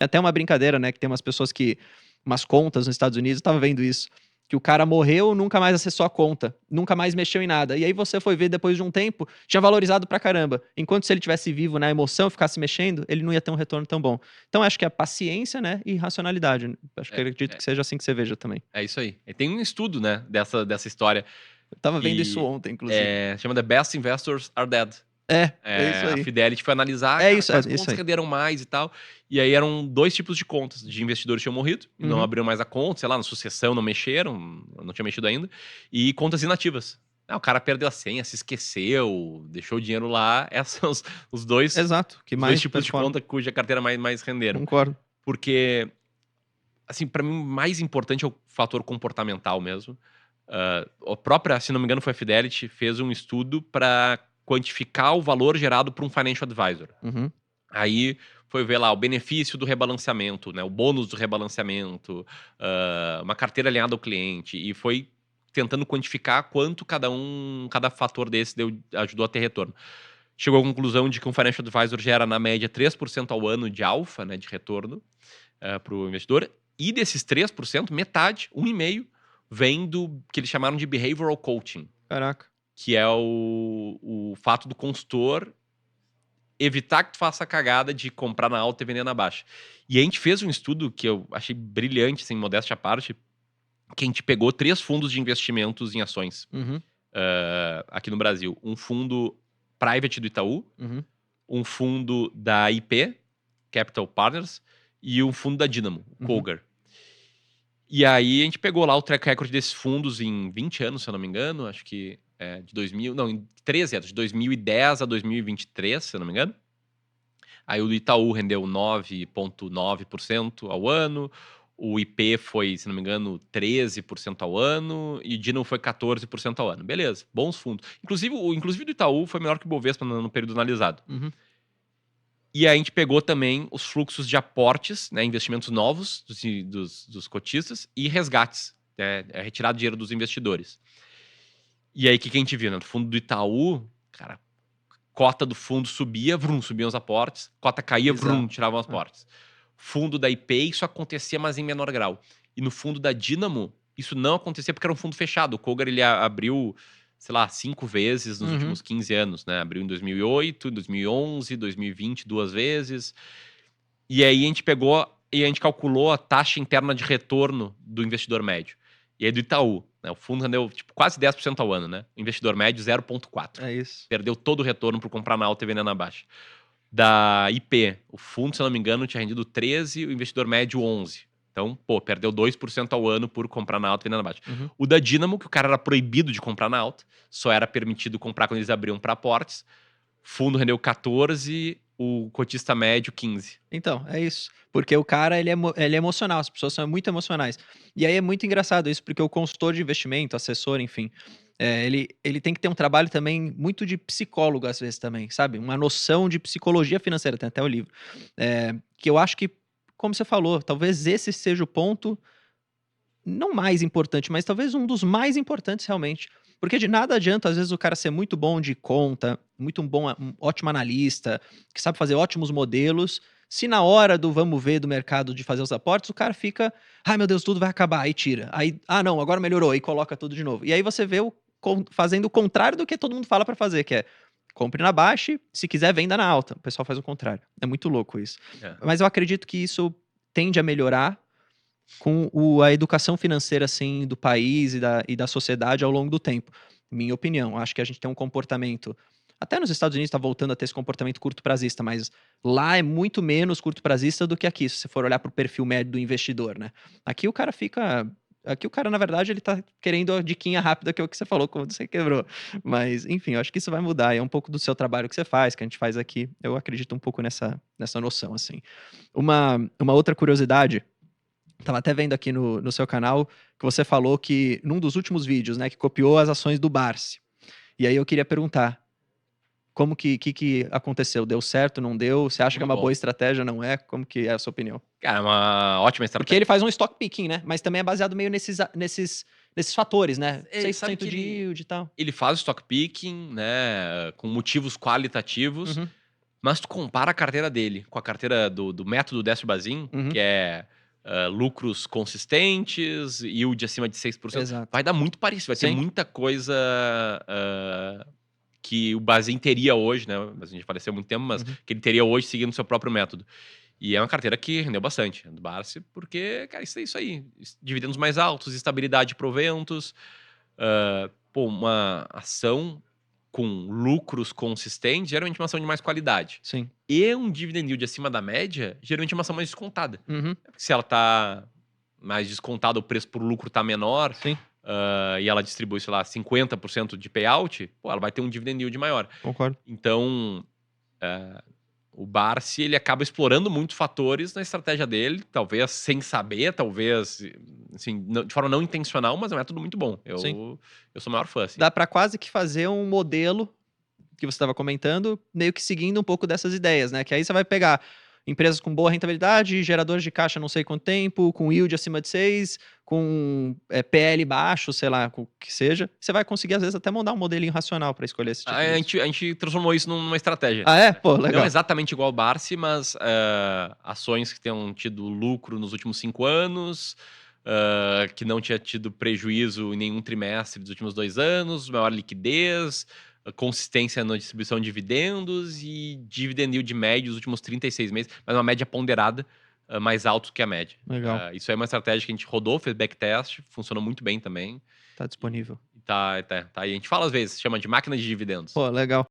É até uma brincadeira, né? Que tem umas pessoas que... Umas contas nos Estados Unidos, eu tava vendo isso. Que o cara morreu, nunca mais acessou a conta. Nunca mais mexeu em nada. E aí você foi ver depois de um tempo, tinha valorizado pra caramba. Enquanto se ele tivesse vivo na emoção, ficasse mexendo, ele não ia ter um retorno tão bom. Então acho que é paciência, né? E racionalidade. Acho que É, acredito que seja assim que você veja também. é isso aí. E tem um estudo, né, dessa história Eu tava vendo isso que ontem, inclusive. chama The Best Investors Are Dead. É isso A aí. Fidelity foi analisar, É cara, isso, é quais isso contas aí. renderam mais e tal. E aí eram 2 tipos de contas. De investidores que tinham morrido e não Uhum. abriram mais a conta, sei lá, na sucessão não mexeram, não tinha mexido ainda. E contas inativas. O cara perdeu a senha, se esqueceu, deixou o dinheiro lá. Esses são os dois Exato. Que os dois mais tipos de performa. conta cuja carteira mais renderam. Concordo. Porque, assim, pra mim, o mais importante é o fator comportamental mesmo. A própria, se não me engano, foi a Fidelity, fez um estudo para quantificar o valor gerado por um financial advisor. Uhum. Aí foi ver lá o benefício do rebalanceamento, né, o bônus do rebalanceamento, uma carteira alinhada ao cliente, e foi tentando quantificar quanto cada fator desse ajudou a ter retorno. Chegou à conclusão de que um financial advisor gera, na média, 3% ao ano de alfa, né, de retorno para o investidor, e desses 3%, metade, 1,5%, vem do que eles chamaram de behavioral coaching, Caraca. que é o fato do consultor evitar que tu faça a cagada de comprar na alta e vender na baixa. E a gente fez um estudo que eu achei brilhante, sem modéstia à parte, que a gente pegou 3 fundos de investimentos em ações Uhum. aqui no Brasil. Um fundo private do Itaú, Uhum. um fundo da IP, Capital Partners, e um fundo da Dynamo, o Uhum. Cougar. E aí a gente pegou lá o track record desses fundos em 20 anos, se eu não me engano, acho que de 2000, não, em 13 anos, de 2010 a 2023, se eu não me engano. Aí o do Itaú rendeu 9,9% ao ano, o IP foi, se não me engano, 13% ao ano, e Dino foi 14% ao ano. Beleza, bons fundos. Inclusive o do Itaú foi melhor que o Bovespa no período analisado. Uhum. E aí a gente pegou também os fluxos de aportes, né, investimentos novos dos cotistas e resgates, né, retirado dinheiro dos investidores. E aí o que a gente viu? Né? No fundo do Itaú, cara, cota do fundo subia, vrum, subiam os aportes, cota caía, vrum, Bizarro. tiravam os aportes. Fundo da IP, isso acontecia, mas em menor grau. E no fundo da Dynamo, isso não acontecia porque era um fundo fechado. O Cougar, ele abriu, sei lá, 5 vezes nos Uhum. últimos 15 anos, né? Abriu em 2008, em 2011, 2020, 2 vezes. E aí a gente pegou e a gente calculou a taxa interna de retorno do investidor médio. E aí do Itaú, né? O fundo rendeu tipo, quase 10% ao ano, né? O investidor médio 0,4%. É isso. Perdeu todo o retorno por comprar na alta e vender na baixa. Da IP, o fundo, se eu não me engano, tinha rendido 13%, o investidor médio 11%. Então, pô, perdeu 2% ao ano por comprar na alta e vender na baixa. Uhum. O da Dynamo, que o cara era proibido de comprar na alta, só era permitido comprar quando eles abriam para aportes. Fundo rendeu 14%, o cotista médio 15%. Então, é isso. Porque o cara, ele é emocional, as pessoas são muito emocionais. E aí é muito engraçado isso, porque o consultor de investimento, assessor, enfim, ele tem que ter um trabalho também muito de psicólogo, às vezes, também, sabe? Uma noção de psicologia financeira, tem até o livro. Que eu acho que, como você falou, talvez esse seja o ponto, não mais importante, mas talvez um dos mais importantes realmente. Porque de nada adianta, às vezes, o cara ser muito bom de conta, muito bom, um ótimo analista, que sabe fazer ótimos modelos, se na hora do vamos ver do mercado de fazer os aportes, o cara fica, ai meu Deus, tudo vai acabar, aí tira. Aí, ah não, agora melhorou, aí coloca tudo de novo. E aí você vê fazendo o contrário do que todo mundo fala pra fazer, que é compre na baixa, se quiser venda na alta. O pessoal faz o contrário. É muito louco isso. É. Mas eu acredito que isso tende a melhorar com a educação financeira, assim, do país e da sociedade ao longo do tempo. Minha opinião. Acho que a gente tem um comportamento. Até nos Estados Unidos está voltando a ter esse comportamento curto-prazista, mas lá é muito menos curto-prazista do que aqui, se você for olhar para o perfil médio do investidor, né? Aqui o cara fica. Aqui o cara, na verdade, ele tá querendo a diquinha rápida, que é o que você falou, quando você quebrou. Mas, enfim, eu acho que isso vai mudar. É um pouco do seu trabalho que você faz, que a gente faz aqui. Eu acredito um pouco nessa noção, assim. Uma outra curiosidade. Tava até vendo aqui no seu canal que você falou que num dos últimos vídeos, né, que copiou as ações do Barsi. E aí eu queria perguntar, como que aconteceu? Deu certo, não deu? Você acha que é Muito uma boa bom. estratégia, não é? Como que é a sua opinião? Cara, é uma ótima Porque ele estratégia. faz um stock picking, né? Mas também é baseado meio nesses fatores, né? Sabe 6% que de yield e tal. ele faz stock picking, né, com motivos qualitativos, Uhum. Mas tu compara a carteira dele com a carteira do método Décio Bazin, Uhum, que é lucros consistentes, yield acima de 6%, exato. vai dar muito parecido, vai ter Sim. muita coisa que o Bazin teria hoje, né? A gente faleceu há muito tempo, mas Uhum. que ele teria hoje seguindo o seu próprio método. E é uma carteira que rendeu bastante, do Barsi, porque, cara, isso é isso aí. Dividendos mais altos, estabilidade de proventos, pô, uma ação com lucros consistentes, geralmente uma ação de mais qualidade. Sim. E um dividend yield acima da média, geralmente é uma ação mais descontada. Uhum. Se ela tá mais descontada, o preço por lucro tá menor, Sim, e ela distribui, sei lá, 50% de payout, pô, ela vai ter um dividend yield maior. concordo. Então, o Barsi, ele acaba explorando muitos fatores na estratégia dele, talvez sem saber, talvez, assim, de forma não intencional, mas é um método muito bom. Sim. Eu sou o maior fã, assim. Dá pra quase que fazer um modelo que você estava comentando, meio que seguindo um pouco dessas ideias, né? Que aí você vai pegar empresas com boa rentabilidade, geradores de caixa não sei quanto tempo, com yield acima de 6, com PL baixo, sei lá, com o que seja. Você vai conseguir, às vezes, até montar um modelinho racional para escolher esse tipo A de. gente, a gente transformou isso numa estratégia. Ah, é? Pô, Não legal. exatamente igual ao Barsi, mas ações que tenham tido lucro nos últimos 5 anos, que não tinha tido prejuízo em nenhum trimestre dos últimos 2 anos, maior liquidez, consistência na distribuição de dividendos e dividend yield médio dos últimos 36 meses, mas uma média ponderada mais alto que a média. Legal. Isso aí é uma estratégia que a gente rodou, fez backtest, funcionou muito bem também. Tá disponível. E tá aí. A gente fala às vezes, chama de máquina de dividendos. Pô, legal.